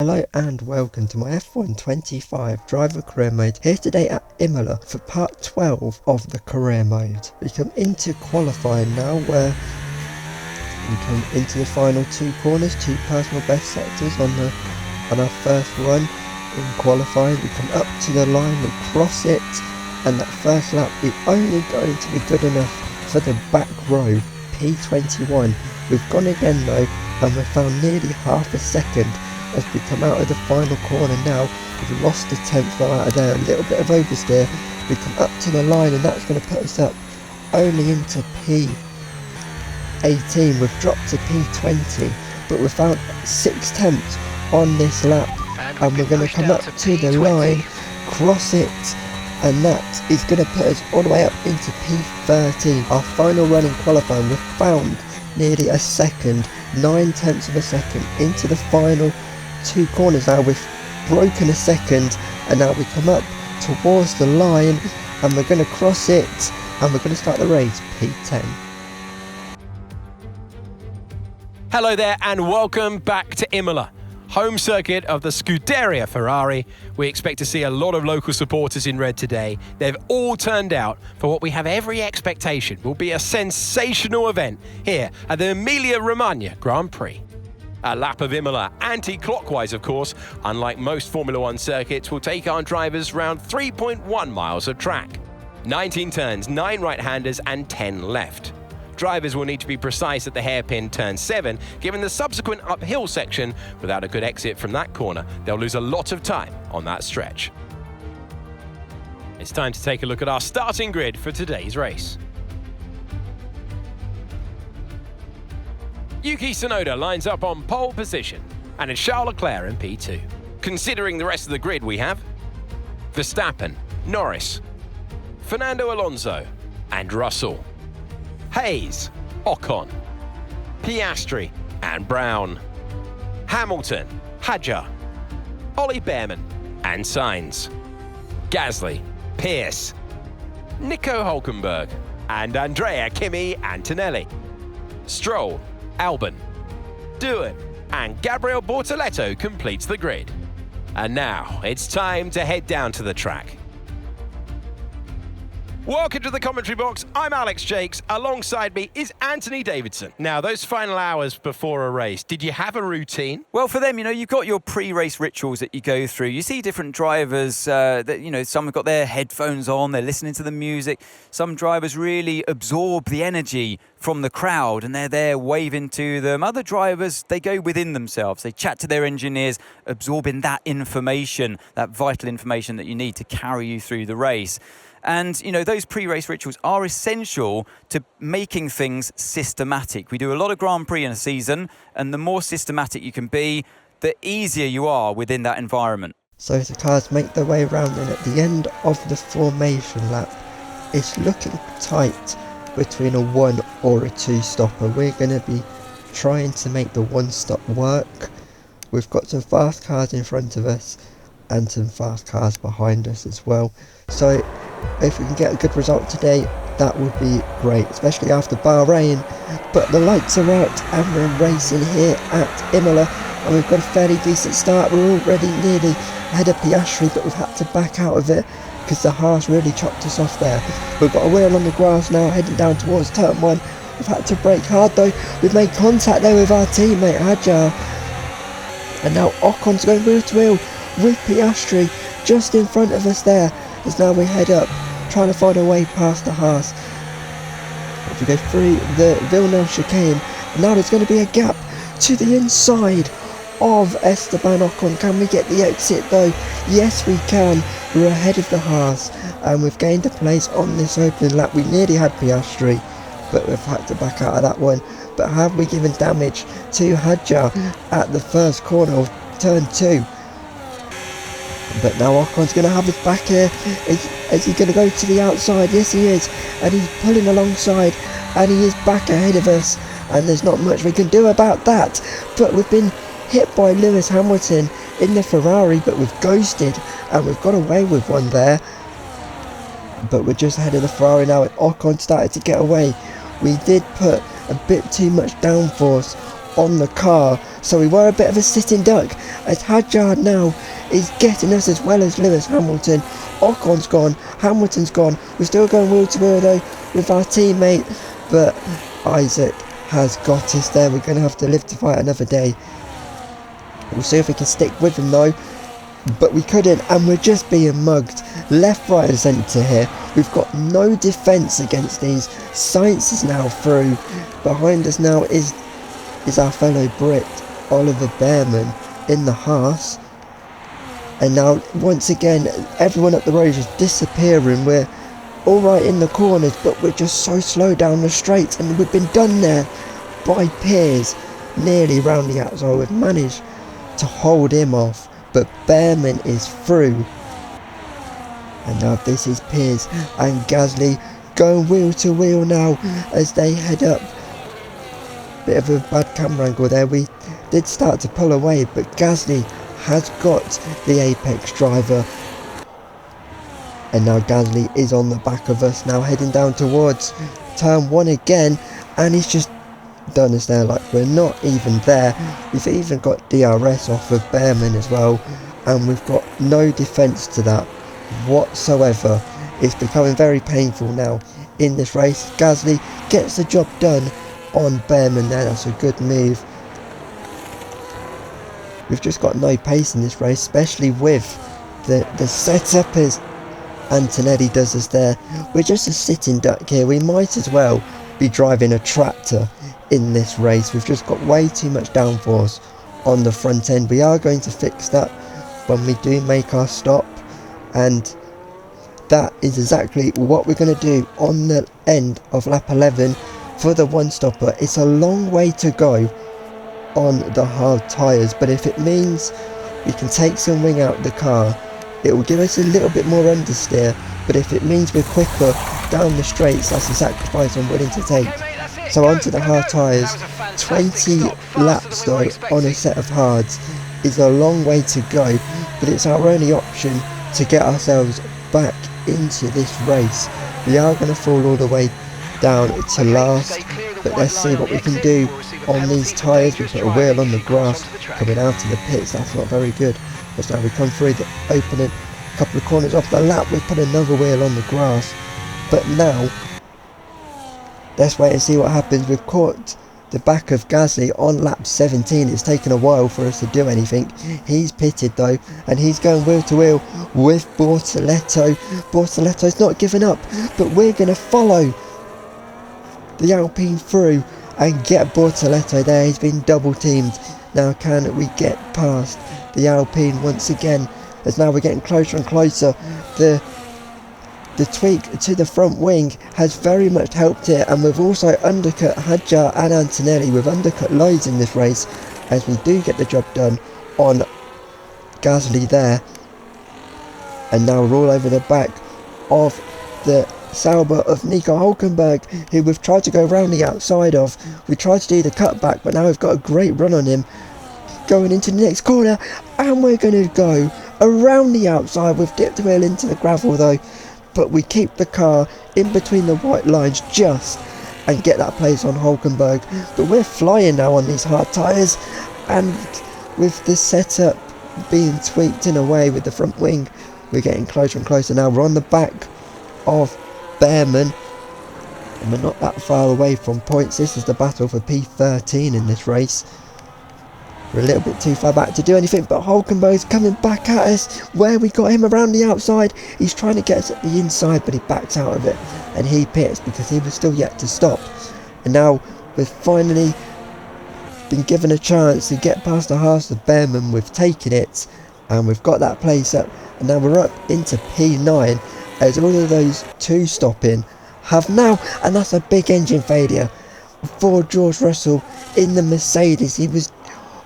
Hello and welcome to my F1 25 driver career mode here today at Imola for part 12 of the career mode. We come into qualifying now where we come into the final two corners, two personal best sectors on our first run in qualifying. We come up to the line, we cross it, and that first lap is only going to be good enough for the back row, P21. We've gone again though, and we've found nearly half a second as we come out of the final corner now. We've lost a tenth while out of there, a little bit of oversteer. We come up to the line and that's going to put us up only into P18. We've dropped to P20, but we've found 6 tenths on this lap, and we're going to come up to the line, cross it, and that is going to put us all the way up into P13. Our final run in qualifying, we've found nearly a second, 9 tenths of a second into the final two corners. Now we've broken a second, and now we come up towards the line and we're going to cross it and we're going to start the race P10. Hello there and welcome back to Imola, home circuit of the Scuderia Ferrari. We expect to see a lot of local supporters in red today. They've all turned out for what we have every expectation will be a sensational event here at the Emilia-Romagna Grand Prix. A lap of Imola, anti-clockwise of course, unlike most Formula 1 circuits, will take our drivers round 3.1 miles of track. 19 turns, 9 right-handers and 10 left. Drivers will need to be precise at the hairpin turn 7, given the subsequent uphill section. Without a good exit from that corner, they'll lose a lot of time on that stretch. It's time to take a look at our starting grid for today's race. Yuki Tsunoda lines up on pole position, and it's Charles Leclerc in P2. Considering the rest of the grid, we have Verstappen, Norris, Fernando Alonso, and Russell, Hayes, Ocon, Piastri, and Brown, Hamilton, Hadjar, Ollie Behrman, and Sainz, Gasly, Pierce, Nico Hülkenberg, and Andrea Kimi Antonelli, Stroll, Albon, Doohan, and Gabriel Bortoleto completes the grid. And now it's time to head down to the track. Welcome to the commentary box. I'm Alex Jakes. Alongside me is Anthony Davidson. Now, those final hours before a race, did you have a routine? Well, for them, you've got your pre-race rituals that you go through. You see different drivers that, some have got their headphones on, they're listening to the music. Some drivers really absorb the energy from the crowd and they're there waving to them. Other drivers, they go within themselves. They chat to their engineers, absorbing that information, that vital information that you need to carry you through the race. And, those pre-race rituals are essential to making things systematic. We do a lot of Grand Prix in a season, and the more systematic you can be, the easier you are within that environment. So as the cars make their way around, and at the end of the formation lap, it's looking tight between a 1 or a 2 stopper. We're going to be trying to make the 1 stop work. We've got some fast cars in front of us and some fast cars behind us as well. So if we can get a good result today, that would be great, especially after Bahrain. But the lights are out and we're racing here at Imola, and we've got a fairly decent start. We're already nearly ahead of Piastri, but we've had to back out of it because the Haas really chopped us off there. We've got a wheel on the grass now, heading down towards turn 1. We've had to brake hard though. We've made contact there with our teammate Hadjar, and now Ocon's going wheel to wheel with Piastri just in front of us there, as now we head up trying to find a way past the Haas. If we go through the Villeneuve chicane, now there's going to be a gap to the inside of Esteban Ocon. Can we get the exit though? Yes we can. We're ahead of the Haas and we've gained a place on this opening lap. We nearly had Piastri, but we've had to back out of that one. But have we given damage to Hadjar at the first corner of turn 2? But now Ocon's going to have his back here. Is he going to go to the outside? Yes he is, and he's pulling alongside and he is back ahead of us, and there's not much we can do about that. But we've been hit by Lewis Hamilton in the Ferrari, but we've ghosted and we've got away with one there. But we're just ahead of the Ferrari now, and Ocon started to get away. We did put a bit too much downforce on the car, so we were a bit of a sitting duck, as Hadjar now is getting us as well as Lewis Hamilton. Ocon's gone, Hamilton's gone, we're still going wheel to wheel though with our teammate, but Isaac has got us there. We're going to have to live to fight another day. We'll see if we can stick with him though, but we couldn't, and we're just being mugged left, right and centre here. We've got no defence against these. Sainz is now through. Behind us now is our fellow Brit Oliver Bearman in the Haas, and now once again everyone up the road is disappearing. We're alright in the corners, but we're just so slow down the straights, and we've been done there by Piers nearly round the outside. We've managed to hold him off, but Bearman is through, and now this is Piers and Gasly going wheel to wheel now as they head up. Bit of a bad camera angle there. We did start to pull away, but Gasly has got the apex driver, and now Gasly is on the back of us now, heading down towards turn 1 again, and he's just done us there like we're not even there. We've even got DRS off of Bearman as well, and we've got no defence to that whatsoever. It's becoming very painful now in this race. Gasly gets the job done on Bearman there. That's a good move. We've just got no pace in this race, especially with the setup as Antonelli does us there. We're just a sitting duck here. We might as well be driving a tractor in this race. We've just got way too much downforce on the front end. We are going to fix that when we do make our stop, and that is exactly what we're going to do on the end of lap 11 for the one stopper. It's a long way to go on the hard tyres, but if it means we can take some wing out the car, it will give us a little bit more understeer. But if it means we're quicker down the straights, that's a sacrifice I'm willing to take. So onto the hard tyres. 20 laps though on a set of hards is a long way to go, but it's our only option to get ourselves back into this race. We are going to fall all the way down to last, but let's see what we can do on these tyres. We put a wheel on the grass coming out of the pits. That's not very good. But now we come through the opening couple of corners off the lap, we put another wheel on the grass. But now let's wait and see what happens. We've caught the back of Gasly on lap 17. It's taken a while for us to do anything. He's pitted though, and he's going wheel to wheel with Bortoleto. Bortoletto's not giving up, but we're going to follow the Alpine through and get Bortoleto there. He's been double teamed. Now can we get past the Alpine once again, as now we're getting closer and closer. The tweak to the front wing has very much helped here, and we've also undercut Hadjar and Antonelli. We've undercut loads in this race as we do get the job done on Gasly there. And now we're all over the back of the Sauber of Nico Hülkenberg, who we've tried to go around the outside of. We tried to do the cutback, but now we've got a great run on him going into the next corner, and we're going to go around the outside. We've dipped the wheel into the gravel though, but we keep the car in between the white lines just and get that place on Hülkenberg. But we're flying now on these hard tyres, and with the setup being tweaked in a way with the front wing, we're getting closer and closer. Now we're on the back of Bearman, and we're not that far away from points. This is the battle for P13 in this race. We're a little bit too far back to do anything, but Hülkenberg's coming back at us where we got him around the outside. He's trying to get us at the inside, but he backs out of it and he pits because he was still yet to stop. And now we've finally been given a chance to get past the Haas of Bearman. We've taken it and we've got that place up, and now we're up into P9 as all of those two stopping have now, and that's a big engine failure for George Russell in the Mercedes. He was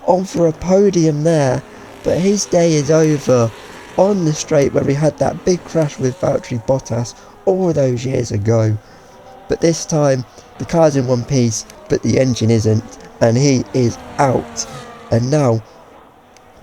on for a podium there, but his day is over on the straight where he had that big crash with Valtteri Bottas all those years ago. But this time the car's in one piece, but the engine isn't, and he is out. And now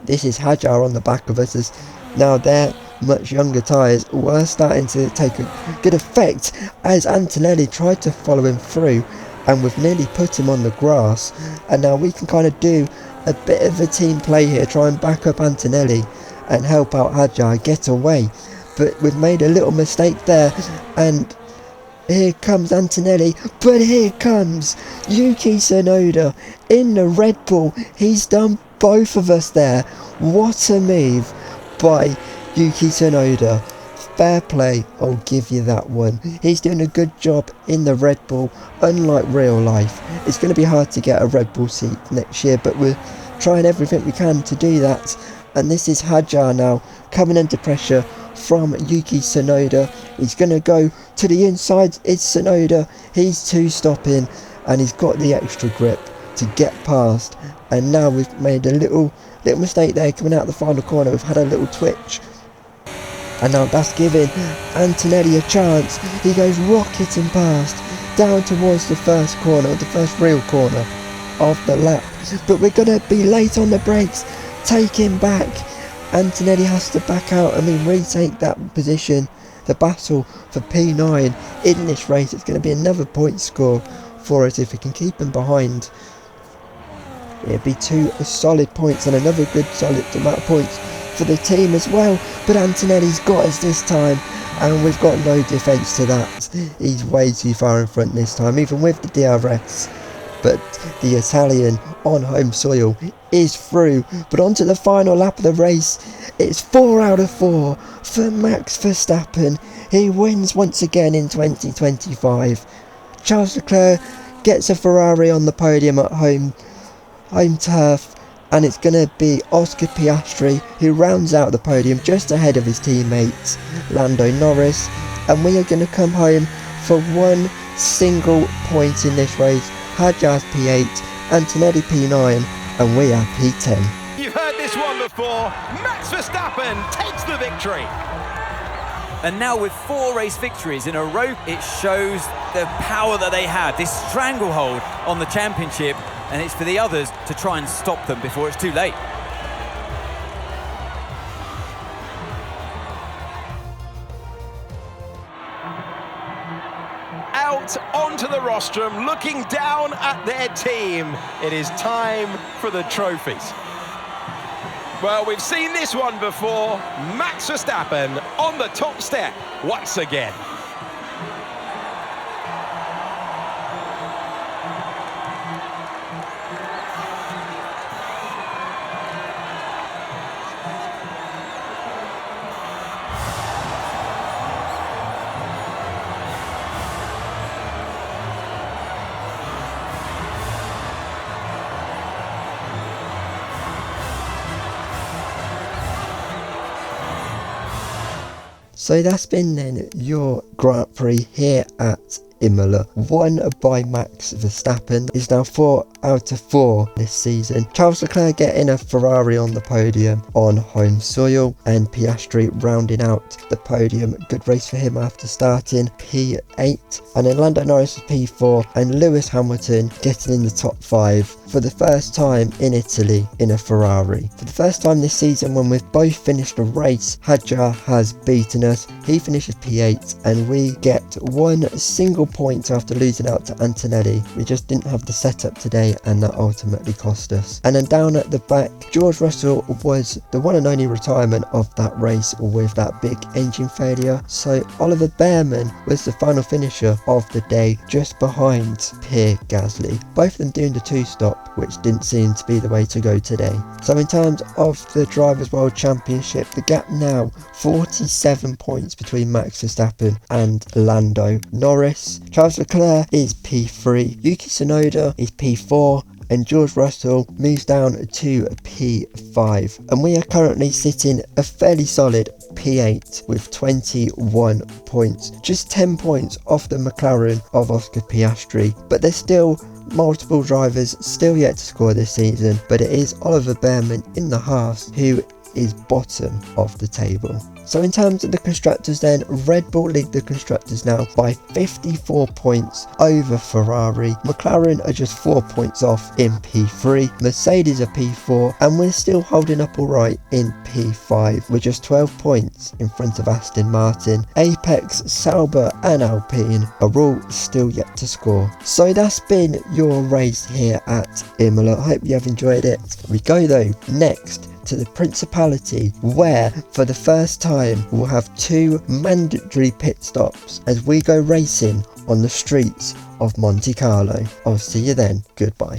this is Hadjar on the back of us, as now their much younger tyres were starting to take a good effect as Antonelli tried to follow him through, and we've nearly put him on the grass, and now we can kind of do a bit of a team play here, try and back up Antonelli and help out Hadjar get away. But we've made a little mistake there, and here comes Antonelli, but here comes Yuki Tsunoda in the Red Bull. He's done both of us there. What a move by Yuki Tsunoda. Fair play, I'll give you that one. He's doing a good job in the Red Bull, unlike real life. It's going to be hard to get a Red Bull seat next year, but we're trying everything we can to do that. And this is Hadjar now, coming under pressure from Yuki Tsunoda. He's going to go to the inside. It's Tsunoda. He's two-stopping, and he's got the extra grip to get past. And now we've made a little mistake there coming out the final corner. We've had a little twitch, and now that's giving Antonelli a chance. He goes rocketing past down towards the first corner, the first real corner of the lap. But we're going to be late on the brakes. Take him back. Antonelli has to back out and retake that position. The battle for P9 in this race. It's going to be another point score for us if we can keep him behind. It'd be 2 solid points and another good solid amount of points for the team as well. But Antonelli's got us this time, and we've got no defence to that. He's way too far in front this time, even with the DRS. But the Italian on home soil is through. But onto the final lap of the race. It's 4 out of 4 for Max Verstappen. He wins once again in 2025. Charles Leclerc gets a Ferrari on the podium at home turf, and it's going to be Oscar Piastri who rounds out the podium just ahead of his teammates Lando Norris. And we are going to come home for one single point in this race. Hadjar's P8, Antonelli P9, and we are P10. You've heard this one before. Max Verstappen takes the victory. And now with 4 race victories in a row, it shows the power that they have, this stranglehold on the championship, and it's for the others to try and stop them before it's too late. Out onto the rostrum, looking down at their team. It is time for the trophies. Well, we've seen this one before. Max Verstappen on the top step once again. So that's been then your Grand Prix here at Imola, won by Max Verstappen. Is now 4 out of 4 this season. Charles Leclerc getting a Ferrari on the podium on home soil, and Piastri rounding out the podium. Good race for him after starting P8, and then Lando Norris is P4, and Lewis Hamilton getting in the top 5 for the first time in Italy in a Ferrari. For the first time this season, when we've both finished a race, Hadjar has beaten us. He finishes P8, and we get one single point after losing out to Antonelli. We just didn't have the setup today, and that ultimately cost us. And then down at the back, George Russell was the one and only retirement of that race with that big engine failure. So Oliver Behrman was the final finisher of the day, just behind Pierre Gasly. Both of them doing the 2-stop, which didn't seem to be the way to go today. So in terms of the Drivers' World Championship, the gap now 47 points between Max Verstappen and Lando Norris. Charles Leclerc is P3, Yuki Tsunoda is P4, and George Russell moves down to P5. And we are currently sitting a fairly solid P8 with 21 points, just 10 points off the McLaren of Oscar Piastri. But there's still multiple drivers still yet to score this season, but it is Oliver Behrman in the Haas who is bottom of the table. So in terms of the constructors then, Red Bull lead the constructors now by 54 points over Ferrari. McLaren are just 4 points off in P3. Mercedes are P4, and we're still holding up alright in P5 with just 12 points in front of Aston Martin. Apex, Sauber and Alpine are all still yet to score. So that's been your race here at Imola. I hope you have enjoyed it. We go though next to the Principality, where for the first time we'll have 2 mandatory pit stops as we go racing on the streets of Monte Carlo. I'll see you then. Goodbye.